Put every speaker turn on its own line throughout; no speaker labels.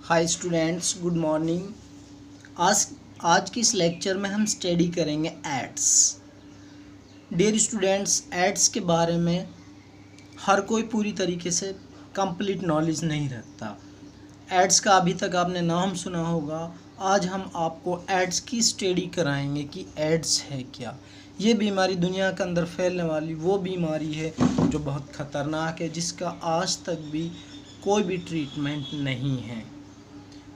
Hi students, good morning. आज आज के इस लेक्चर में हम स्टडी करेंगे एड्स। डियर स्टूडेंट्स, एड्स के बारे में हर कोई पूरी तरीके से कंप्लीट नॉलेज नहीं रखता। एड्स का अभी तक आपने नाम सुना होगा। आज हम आपको एड्स की स्टडी कराएंगे कि एड्स है क्या। ये बीमारी दुनिया के अंदर फैलने वाली वो बीमारी है जो बहुत ख़तरनाक है, जिसका आज तक भी कोई भी ट्रीटमेंट नहीं है।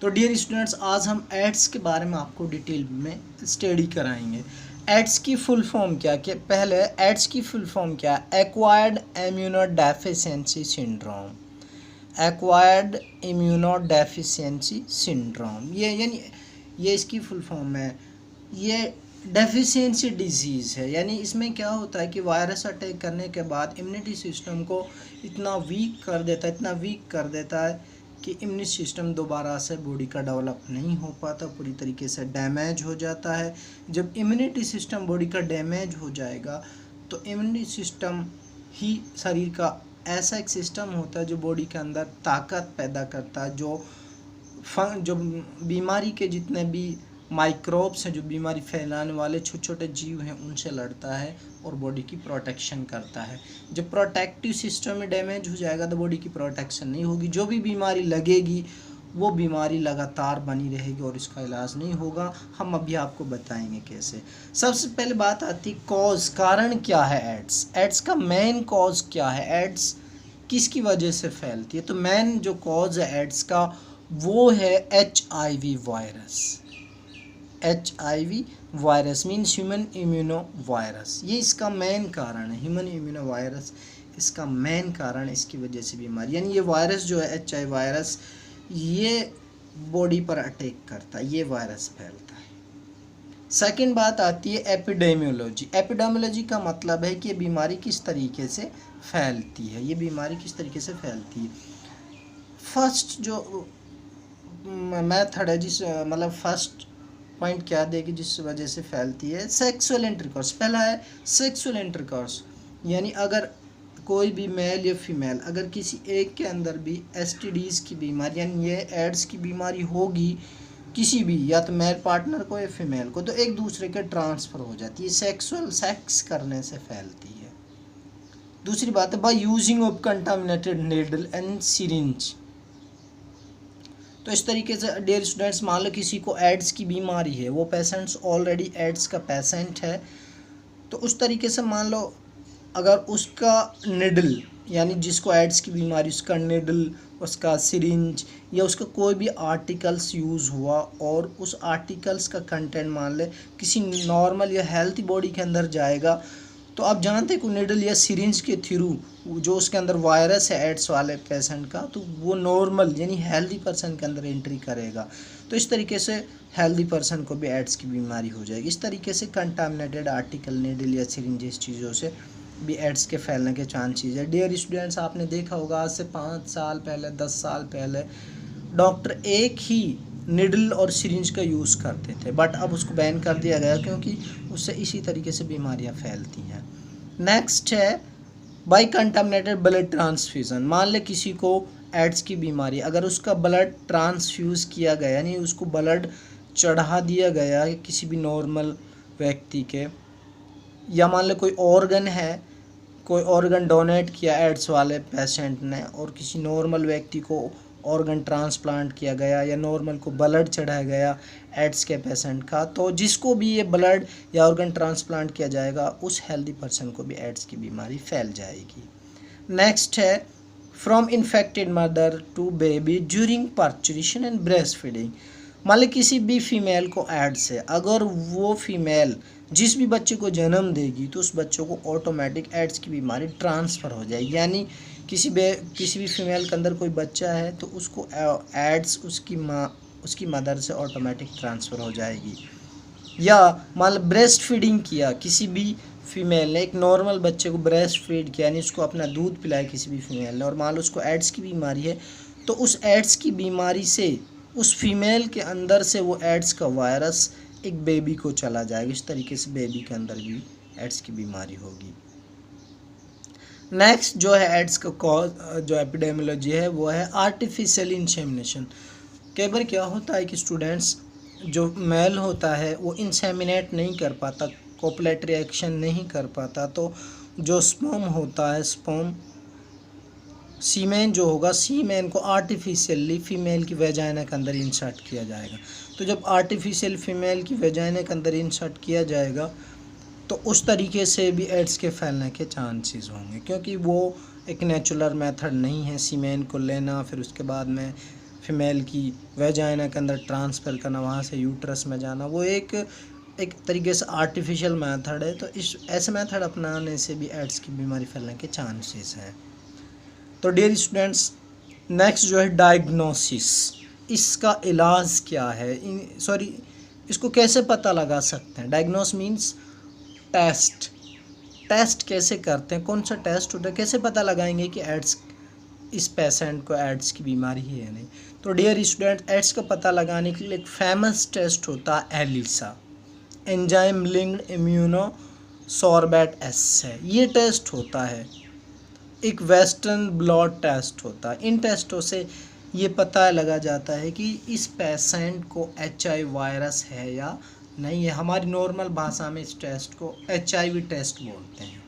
तो डियर स्टूडेंट्स, आज हम एड्स के बारे में आपको डिटेल में स्टडी कराएंगे। एड्स की फुल फॉर्म क्या है? पहले एड्स की फुल फॉर्म क्या है? Acquired immunodeficiency syndrome. Acquired immunodeficiency syndrome, ये यानी ये इसकी फुल फॉर्म है। ये डेफिशिएंसी डिजीज़ है, यानी इसमें क्या होता है कि वायरस अटैक करने के बाद इम्यूनिटी सिस्टम को इतना वीक कर देता है कि इम्यूनिटी सिस्टम दोबारा से बॉडी का डेवलप नहीं हो पाता, पूरी तरीके से डैमेज हो जाता है। जब इम्यूनिटी सिस्टम बॉडी का डैमेज हो जाएगा तो इम्यूनिटी सिस्टम ही शरीर का ऐसा एक सिस्टम होता है जो बॉडी के अंदर ताकत पैदा करता है, जो बीमारी के जितने भी माइक्रोब्स हैं, जो बीमारी फैलाने वाले छोटे छोटे जीव हैं, उनसे लड़ता है और बॉडी की प्रोटेक्शन करता है। जब प्रोटेक्टिव सिस्टम में डैमेज हो जाएगा तो बॉडी की प्रोटेक्शन नहीं होगी, जो भी बीमारी लगेगी वो बीमारी लगातार बनी रहेगी और इसका इलाज नहीं होगा। हम अभी आपको बताएंगे कैसे। सबसे पहले बात आती कॉज, कारण क्या है एड्स। एड्स का मेन कॉज क्या है? एड्स किसकी वजह से फैलती है? तो मेन जो कॉज है एड्स का वो है HIV virus. HIV virus means human immuno virus, ये इसका मेन कारण है। ह्यूमन इम्यूनो वायरस इसका मेन कारण, इसकी वजह से बीमारी, यानी ये वायरस जो है HIV वायरस, ये बॉडी पर अटैक करता है, ये वायरस फैलता है। सेकंड बात आती है एपिडेमियोलॉजी। एपिडेमियोलॉजी का मतलब है कि ये बीमारी किस तरीके से फैलती है। ये बीमारी किस तरीके से फैलती है। फर्स्ट जो मेथड है, जिस मतलब फर्स्ट पॉइंट क्या देगी जिस वजह से फैलती है, सेक्सुअल इंटरकोर्स। पहला है सेक्सुअल इंटरकोर्स, यानी अगर कोई भी मेल या फीमेल, अगर किसी एक के अंदर भी STDs की बीमारी यानी ये एड्स की बीमारी होगी किसी भी, या तो मेल पार्टनर को या फीमेल को, तो एक दूसरे के ट्रांसफ़र हो जाती है, सेक्सुअल सेक्स करने से फैलती है। दूसरी बात है by using of contaminated needle and syringe. तो इस तरीके से डियर स्टूडेंट्स, मान लो किसी को एड्स की बीमारी है, वो पेशेंट्स ऑलरेडी एड्स का पेशेंट है, तो उस तरीके से मान लो अगर उसका निडल, यानी जिसको एड्स की बीमारी, उसका निडल, उसका सिरिंज या उसका कोई भी आर्टिकल्स यूज़ हुआ और उस आर्टिकल्स का कंटेंट मान ले किसी नॉर्मल या हेल्थी बॉडी के अंदर जाएगा, तो आप जानते हैं कि निडल या सिरिंज के थ्रू जो उसके अंदर वायरस है एड्स वाले पेशेंट का, तो वो नॉर्मल यानी हेल्दी पर्सन के अंदर एंट्री करेगा। तो इस तरीके से हेल्दी पर्सन को भी एड्स की बीमारी हो जाएगी। इस तरीके से कंटामिनेटेड आर्टिकल, निडल या सिरिंज, इस चीज़ों से भी एड्स के फैलने के चांसेस है। डियर स्टूडेंट्स, आपने देखा होगा आज से 5 साल पहले, 10 साल पहले डॉक्टर एक ही निडल और सिरिंज का यूज़ करते थे, बट अब उसको बैन कर दिया गया क्योंकि उससे इसी तरीके से बीमारियां फैलती हैं। नेक्स्ट है बाय कंटामिनेटेड ब्लड ट्रांसफ्यूज़न। मान ले किसी को एड्स की बीमारी, अगर उसका ब्लड ट्रांसफ्यूज़ किया गया यानी उसको ब्लड चढ़ा दिया गया किसी भी नॉर्मल व्यक्ति के, या मान ले कोई ऑर्गन है, कोई ऑर्गन डोनेट किया एड्स वाले पेशेंट ने और किसी नॉर्मल व्यक्ति को ऑर्गन ट्रांसप्लांट किया गया या नॉर्मल को ब्लड चढ़ाया गया एड्स के पेशेंट का, तो जिसको भी ये ब्लड या ऑर्गन ट्रांसप्लांट किया जाएगा उस हेल्दी पर्सन को भी एड्स की बीमारी फैल जाएगी। नेक्स्ट है from infected mother to baby during parturition and breastfeeding. मान ली किसी भी फीमेल को एड्स है, अगर वो फीमेल जिस भी बच्चे को जन्म देगी तो उस बच्चों को ऑटोमेटिक एड्स की बीमारी ट्रांसफ़र हो जाएगी। यानी किसी भी फीमेल के अंदर कोई बच्चा है तो उसको एड्स उसकी मदर से ऑटोमेटिक ट्रांसफ़र हो जाएगी। या मान लो ब्रेस्ट फीडिंग किया, किसी भी फीमेल ने एक नॉर्मल बच्चे को ब्रेस्ट फीड किया, यानी उसको अपना दूध पिलाया किसी भी फीमेल ने, और मान लो उसको एड्स की बीमारी है, तो उस एड्स की बीमारी से उस फीमेल के अंदर से वो एड्स का वायरस एक बेबी को चला जाएगा। इस तरीके से बेबी के अंदर भी एड्स की बीमारी होगी। नेक्स्ट जो है एड्स का कॉज, जो एपिडेमियोलॉजी है, वो है आर्टिफिशियल इंसेमिनेशन। कई बार क्या होता है कि स्टूडेंट्स जो मेल होता है वो इंसेमिनेट नहीं कर पाता, कोपुलेटरी एक्शन नहीं कर पाता, तो जो स्पर्म होता है, स्पर्म सीमेन जो होगा, सीमेन को आर्टिफिशियली फीमेल की वेजाइना के अंदर इंसर्ट किया जाएगा। तो जब आर्टिफिशियल फीमेल की वेजाइना के अंदर इंसर्ट किया जाएगा तो उस तरीके से भी एड्स के फैलने के चांसेस होंगे, क्योंकि वो एक नेचुरल मेथड नहीं है सीमेन को लेना, फिर उसके बाद में फीमेल की वेजाइना के अंदर ट्रांसफ़र करना, वहाँ से यूट्रस में जाना, वो एक तरीके से आर्टिफिशियल मेथड है। तो इस ऐसे मेथड अपनाने से भी एड्स की बीमारी फैलने के चांसेस हैं। तो डियर स्टूडेंट्स, नेक्स्ट जो है डायग्नोसिस, इसका इलाज क्या है, इसको कैसे पता लगा सकते हैं। डायग्नोस मीन्स टेस्ट कैसे करते हैं, कौन सा टेस्ट होता है, कैसे पता लगाएंगे कि एड्स, इस पेशेंट को एड्स की बीमारी है या नहीं। तो डियर स्टूडेंट, एड्स का पता लगाने के लिए एक फेमस टेस्ट होता है ELISA, enzyme linked immuno sorbent assay. ये टेस्ट होता है, एक वेस्टर्न ब्लड टेस्ट होता है। इन टेस्टों से ये पता लगा जाता है कि इस पेशेंट को HIV वायरस है या नहीं है। हमारी नॉर्मल भाषा में इस टेस्ट को HIV टेस्ट बोलते हैं।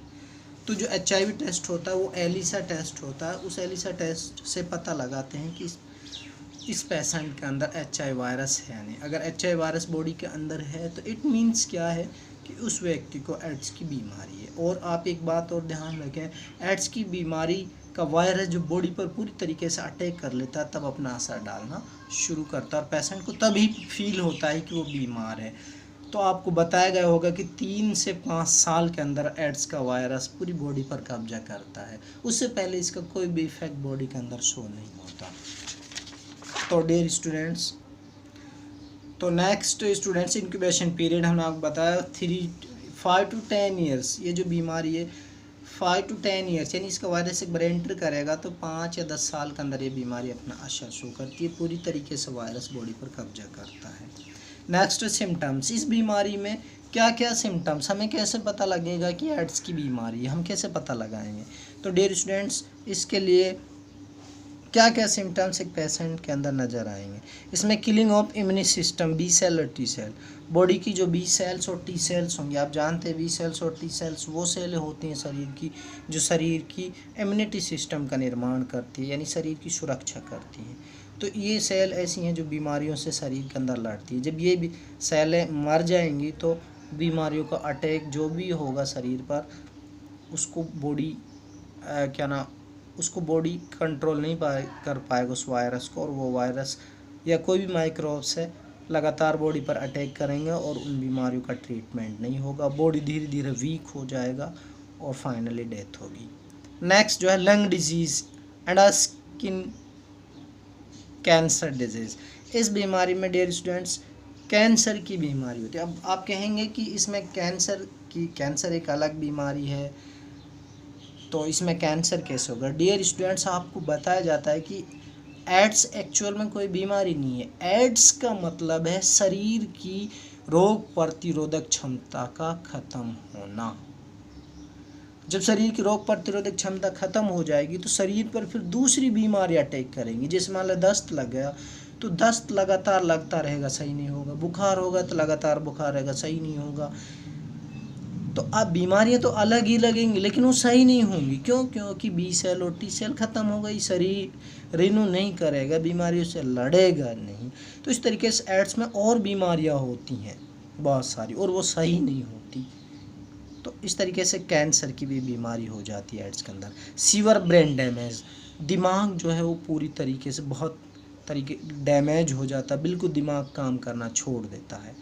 तो जो HIV टेस्ट होता है वो एलिसा टेस्ट होता है। उस एलिसा टेस्ट से पता लगाते हैं कि इस पेशेंट के अंदर HIV वायरस है या नहीं। अगर HIV वायरस बॉडी के अंदर है तो इट मीन्स क्या है कि उस व्यक्ति को एड्स की बीमारी है। और आप एक बात और ध्यान रखें, एड्स की बीमारी का वायरस जो बॉडी पर पूरी तरीके से अटैक कर लेता है तब अपना असर डालना शुरू करता है और पेशेंट को तभी फील होता है कि वो बीमार है। तो आपको बताया गया होगा कि 3 से 5 साल के अंदर एड्स का वायरस पूरी बॉडी पर कब्जा करता है, उससे पहले इसका कोई भी इफेक्ट बॉडी के अंदर शो नहीं होता। तो डियर स्टूडेंट्स, तो नेक्स्ट स्टूडेंट्स, इंक्यूबेशन पीरियड हमने आपको बताया 5 to 10 ईयर्स। ये जो बीमारी है 5 to 10 ईयर्स, यानी इसका वायरस एक बार एंटर करेगा तो 5 या 10 साल के अंदर ये बीमारी अपना असर शो करती है, पूरी तरीके से वायरस बॉडी पर कब्जा करता है। नेक्स्ट सिम्टम्स, इस बीमारी में क्या क्या सिम्टम्स, हमें कैसे पता लगेगा कि एड्स की बीमारी है, हम कैसे पता लगाएंगे। तो डियर स्टूडेंट्स, इसके लिए क्या क्या सिम्टम्स एक पेशेंट के अंदर नज़र आएंगे। इसमें killing of immune system, B cell और टी सेल, बॉडी की जो बी सेल्स और टी सेल्स होंगी, आप जानते हैं बी सेल्स और टी सेल्स वो सेल होती हैं शरीर की जो शरीर की इम्यूनिटी सिस्टम का निर्माण करती है, यानी शरीर की सुरक्षा करती हैं। तो ये सेल ऐसी हैं जो बीमारियों से शरीर के अंदर लड़ती है। जब ये भी सेलें मर जाएंगी तो बीमारियों का अटैक जो भी होगा शरीर पर, उसको बॉडी उसको बॉडी कंट्रोल नहीं कर पाएगा उस वायरस को, और वो वायरस या कोई भी माइक्रोब्स है लगातार बॉडी पर अटैक करेंगे और उन बीमारियों का ट्रीटमेंट नहीं होगा, बॉडी धीरे धीरे वीक हो जाएगा और फाइनली डेथ होगी। नेक्स्ट जो है lung disease and skin cancer disease. इस बीमारी में डियर स्टूडेंट्स कैंसर की बीमारी होती है। अब आप कहेंगे कि इसमें कैंसर एक अलग बीमारी है, तो इसमें कैंसर कैसे होगा। डियर स्टूडेंट्स, आपको बताया जाता है कि एड्स एक्चुअल में कोई बीमारी नहीं है। एड्स का मतलब है शरीर की रोग प्रतिरोधक क्षमता का खत्म होना। जब शरीर की रोग प्रतिरोधक क्षमता खत्म हो जाएगी तो शरीर पर फिर दूसरी बीमारी अटैक करेंगी। जैसे मान लो दस्त लग गया तो दस्त लगातार लगता रहेगा, सही नहीं होगा। बुखार होगा तो लगातार बुखार रहेगा, सही नहीं होगा। तो अब बीमारियां तो अलग ही लगेंगी लेकिन वो सही नहीं होंगी। क्यों? क्योंकि बी सेल और टी सेल ख़त्म हो गई, शरीर रिन्यू नहीं करेगा, बीमारियों से लड़ेगा नहीं। तो इस तरीके से एड्स में और बीमारियां होती हैं बहुत सारी, और वो सही नहीं होती। तो इस तरीके से कैंसर की भी बीमारी हो जाती है एड्स के अंदर। सीवर ब्रेन डैमेज, दिमाग जो है वो पूरी तरीके से बहुत तरीके डैमेज हो जाता है, बिल्कुल दिमाग काम करना छोड़ देता है।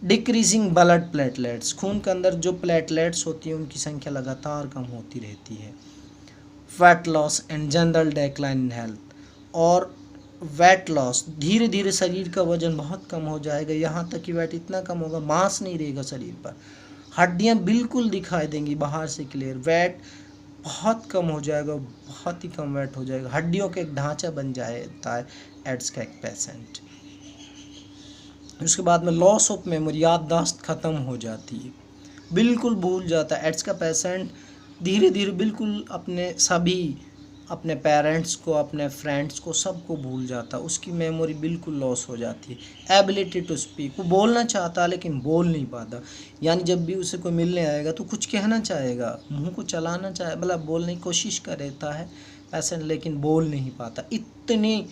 डिक्रीजिंग ब्लड प्लेटलेट्स, खून के अंदर जो प्लेटलेट्स होती हैं उनकी संख्या लगातार कम होती रहती है। Weight loss and general decline in health, और वेट लॉस, धीरे धीरे शरीर का वजन बहुत कम हो जाएगा, यहाँ तक कि वेट इतना कम होगा मांस नहीं रहेगा शरीर पर, हड्डियाँ बिल्कुल दिखाई देंगी बाहर से क्लियर, वेट बहुत कम हो जाएगा, बहुत ही कम वेट हो जाएगा, हड्डियों का एक ढांचा बन जाता है एड्स का एक पेशेंट। उसके बाद में लॉस ऑफ मेमोरी, याददाश्त ख़त्म हो जाती है, बिल्कुल भूल जाता है एड्स का पेशेंट, धीरे धीरे बिल्कुल अपने सभी अपने पेरेंट्स को, अपने फ्रेंड्स को, सबको भूल जाता, उसकी मेमोरी बिल्कुल लॉस हो जाती है। एबिलिटी टू स्पीक, वो बोलना चाहता लेकिन बोल नहीं पाता, यानी जब भी उसे कोई मिलने आएगा तो कुछ कहना चाहेगा, मुंह को चलाना चाहे, मतलब बोलने की कोशिश करता है ऐसे, लेकिन बोल नहीं पाता। इतनी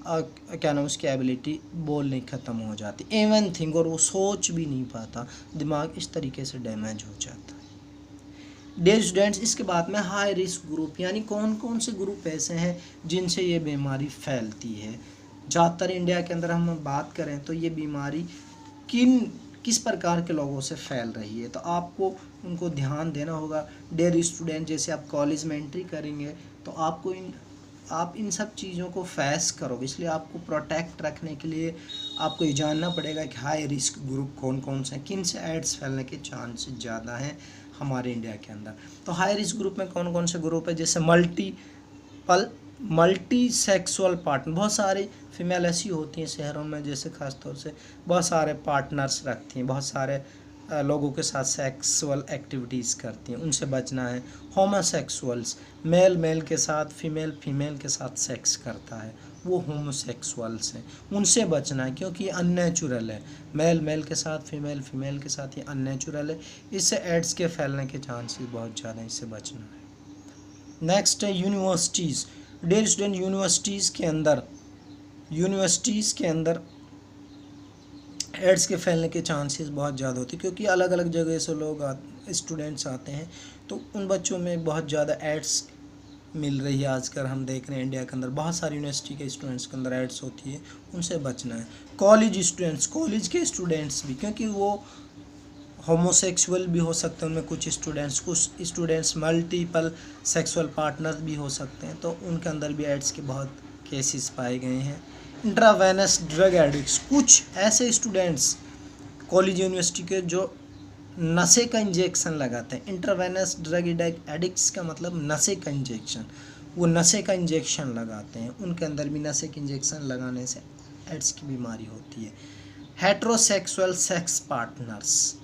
क्या नाम उसकी एबिलिटी बोलने ख़त्म हो जाती, इवन थिंक, और वो सोच भी नहीं पाता, दिमाग इस तरीके से डैमेज हो जाता है। डियर स्टूडेंट्स, इसके बाद में हाई रिस्क ग्रुप, यानी कौन कौन से ग्रुप ऐसे हैं जिनसे ये बीमारी फैलती है। ज़्यादातर इंडिया के अंदर हम बात करें तो ये बीमारी किस प्रकार के लोगों से फैल रही है, तो आपको उनको ध्यान देना होगा। डियर स्टूडेंट, जैसे आप कॉलेज में एंट्री करेंगे तो आपको आप इन सब चीज़ों को फेस करोगे, इसलिए आपको प्रोटेक्ट रखने के लिए आपको ये जानना पड़ेगा कि हाई रिस्क ग्रुप कौन कौन से हैं, किन से एड्स फैलने के चांसेस ज़्यादा हैं हमारे इंडिया के अंदर। तो हाई रिस्क ग्रुप में कौन कौन से ग्रुप है, जैसे मल्टी सेक्सुअल पार्टनर, बहुत सारी फीमेल ऐसी होती हैं शहरों में, जैसे ख़ासतौर से बहुत सारे पार्टनर्स रखती हैं, बहुत सारे लोगों के साथ सेक्सुअल एक्टिविटीज़ करती हैं, उनसे बचना है। होमोसेक्सुअल्स, मेल के साथ फीमेल के साथ सेक्स करता है, वो होमोसेक्सुअल्स हैं, उनसे बचना है, क्योंकि ये अननेचुरल है। मेल के साथ फीमेल के साथ ये अननेचुरल है, इससे एड्स के फैलने के चांसेस बहुत ज़्यादा हैं, इससे बचना है। नेक्स्ट है यूनिवर्सिटीज़। डियर स्टूडेंट, यूनिवर्सिटीज़ के अंदर एड्स के फैलने के चांसेस बहुत ज़्यादा होते हैं, क्योंकि अलग अलग जगह से लोग स्टूडेंट्स आते हैं, तो उन बच्चों में बहुत ज़्यादा एड्स मिल रही है। आजकल हम देख रहे हैं इंडिया के अंदर बहुत सारी यूनिवर्सिटी के स्टूडेंट्स के अंदर एड्स होती है, उनसे बचना है। कॉलेज के स्टूडेंट्स भी, क्योंकि वो होमोसेक्सुअल भी हो सकते हैं, उनमें कुछ स्टूडेंट्स मल्टीपल सेक्सुअल पार्टनर्स भी हो सकते हैं, तो उनके अंदर भी एड्स के बहुत केसेस पाए गए हैं। इंट्रावेनस ड्रग एडिक्ट्स, कुछ ऐसे स्टूडेंट्स कॉलेज यूनिवर्सिटी के जो नशे का इंजेक्शन लगाते हैं। इंट्रावेनस ड्रग एडिक्ट्स का मतलब नशे का इंजेक्शन, वो नशे का इंजेक्शन लगाते हैं, उनके अंदर भी नशे के इंजेक्शन लगाने से एड्स की बीमारी होती है। हेट्रोसेक्सुअल सेक्स पार्टनर्स,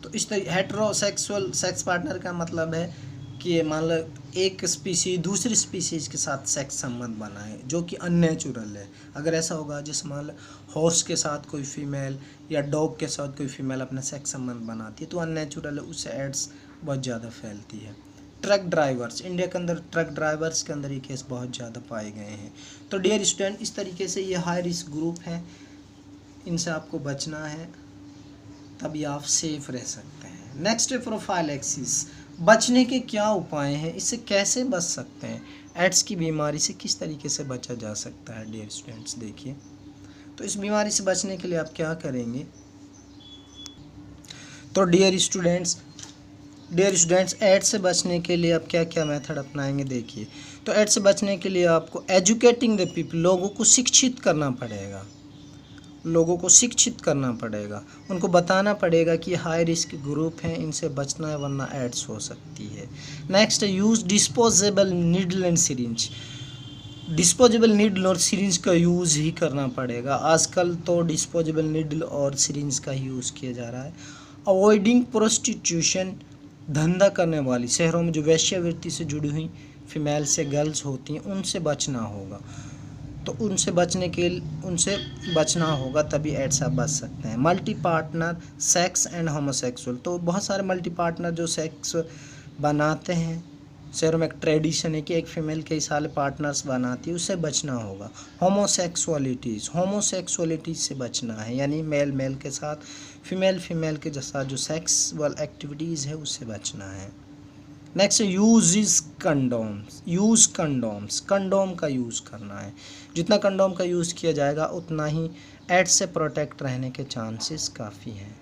तो इस तरह हेट्रोसेक्सुअल सेक्स पार्टनर का मतलब है कि मान लो एक स्पीसीज दूसरी स्पीसीज के साथ सेक्स संबंध बनाए, जो कि अननेचुरल है। अगर ऐसा होगा, जैसे मान लो हॉर्स के साथ कोई फीमेल या डॉग के साथ कोई फीमेल अपना सेक्स संबंध बनाती है, तो अननेचुरल है, उससे एड्स बहुत ज़्यादा फैलती है। ट्रक ड्राइवर्स, इंडिया के अंदर ट्रक ड्राइवर्स के अंदर ये केस बहुत ज़्यादा पाए गए हैं। तो डियर स्टूडेंट, इस तरीके से ये हाई रिस्क ग्रुप हैं, इनसे आपको बचना है, तभी आप सेफ रह सकते हैं। नेक्स्ट है प्रोफाइलैक्सिस, बचने के क्या उपाय हैं, इससे कैसे बच सकते हैं, एड्स की बीमारी से किस तरीके से बचा जा सकता है। डियर स्टूडेंट्स देखिए, तो इस बीमारी से बचने के लिए आप क्या करेंगे, तो डियर स्टूडेंट्स एड्स से बचने के लिए आप क्या क्या मेथड अपनाएंगे। देखिए, तो एड्स से बचने के लिए आपको एजुकेटिंग द पीपल, लोगों को शिक्षित करना पड़ेगा, उनको बताना पड़ेगा कि हाई रिस्क ग्रुप हैं, इनसे बचना है वरना एड्स हो सकती है। नेक्स्ट है use disposable needle and syringe, disposable needle और सिरिंज का यूज़ ही करना पड़ेगा। आजकल तो डिस्पोजेबल नीडल और सिरिंज का यूज़ किया जा रहा है। अवॉइडिंग प्रोस्टिट्यूशन, धंधा करने वाली शहरों में जो वेश्यावृत्ति से जुड़ी हुई फीमेल से गर्ल्स होती हैं, उनसे बचना होगा, तो उनसे बचना होगा, तभी एड्स आप बच सकते हैं। Multi partner sex and homosexual, तो बहुत सारे मल्टी पार्टनर जो सेक्स बनाते हैं, शहरों में एक ट्रेडिशन है कि एक फीमेल कई सारे पार्टनर्स बनाती है, उससे बचना होगा। होमोसेक्सुअलिटीज़ से बचना है, यानी मेल के साथ फीमेल के साथ जो सेक्सुअल एक्टिविटीज़ है उससे बचना है। नेक्स्ट यूज़ कंडोम्स, कंडोम का यूज़ करना है, जितना कंडोम का यूज़ किया जाएगा उतना ही एड्स से प्रोटेक्ट रहने के चांसेस काफ़ी हैं।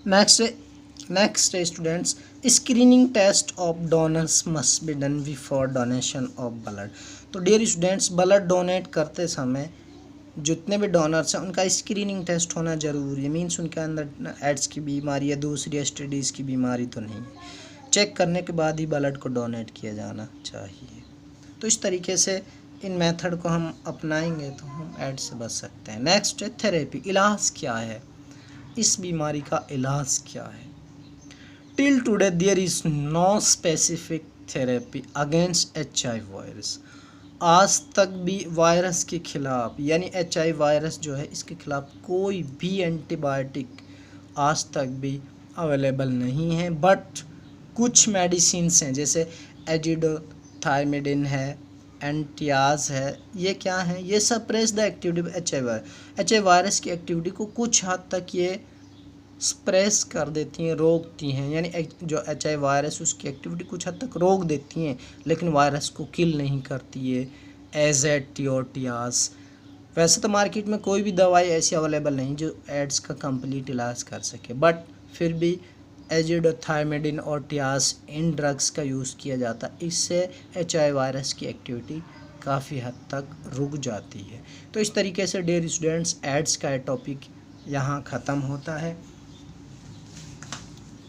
Next students, screening test of donors must be done before donation of blood. तो डियर स्टूडेंट्स, ब्लड डोनेट करते समय जितने भी डोनर्स हैं उनका स्क्रीनिंग टेस्ट होना ज़रूरी है, मीन्स उनके अंदर एड्स की बीमारी या दूसरी एसटीडीज़ की बीमारी तो नहीं है, चेक करने के बाद ही ब्लड को डोनेट किया जाना चाहिए। तो इस तरीके से इन मेथड को हम अपनाएंगे तो हम एड्स से बच सकते हैं। नेक्स्ट है थेरेपी, इलाज क्या है, इस बीमारी का इलाज क्या है। Till today there is no specific therapy against HIV virus. आज तक भी वायरस के खिलाफ, यानी HIV वायरस जो है, इसके खिलाफ कोई भी एंटीबायोटिक आज तक भी अवेलेबल नहीं है। बट कुछ मेडिसिन्स हैं, जैसे एजिडोथाइमिडिन है, एंटियाज है, ये क्या है, ये suppress the activity of HIV virus की एक्टिविटी को कुछ हद तक ये सप्रेस कर देती हैं, रोकती हैं। यानी जो HIV वायरस उसकी एक्टिविटी कुछ हद तक रोक देती हैं, लेकिन वायरस को किल नहीं करती है। एजेटियोटियास। वैसे तो मार्केट में कोई भी दवाई ऐसी अवेलेबल नहीं जो एड्स का कंप्लीट इलाज कर सके, बट फिर भी एजिडोथाइमिडिन और टियास इन ड्रग्स का यूज़ किया जाता है। इससे HIV वायरस की एक्टिविटी काफ़ी हद तक रुक जाती है। तो इस तरीके से डियर स्टूडेंट्स, एड्स का टॉपिक यहाँ ख़त्म होता है।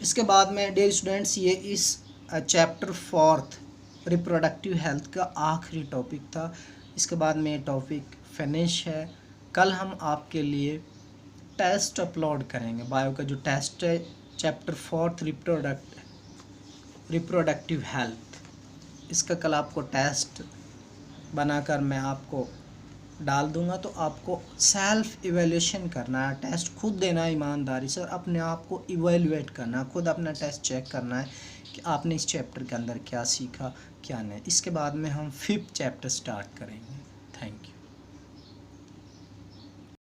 इसके बाद में डियर स्टूडेंट्स, ये इस चैप्टर 4 रिप्रोडक्टिव हेल्थ का आखिरी टॉपिक था। इसके बाद में ये टॉपिक फिनिश है। कल हम आपके लिए टेस्ट अपलोड करेंगे, बायो का जो टेस्ट है चैप्टर 4 रिप्रोडक्टिव हेल्थ, इसका कल आपको टेस्ट बनाकर मैं आपको डाल दूंगा। तो आपको सेल्फ इवैल्यूएशन करना है, टेस्ट खुद देना है ईमानदारी से, और अपने आप को इवैल्यूएट करना है, खुद अपना टेस्ट चेक करना है कि आपने इस चैप्टर के अंदर क्या सीखा क्या नहीं। इसके बाद में हम 5th चैप्टर स्टार्ट करेंगे। Thank you.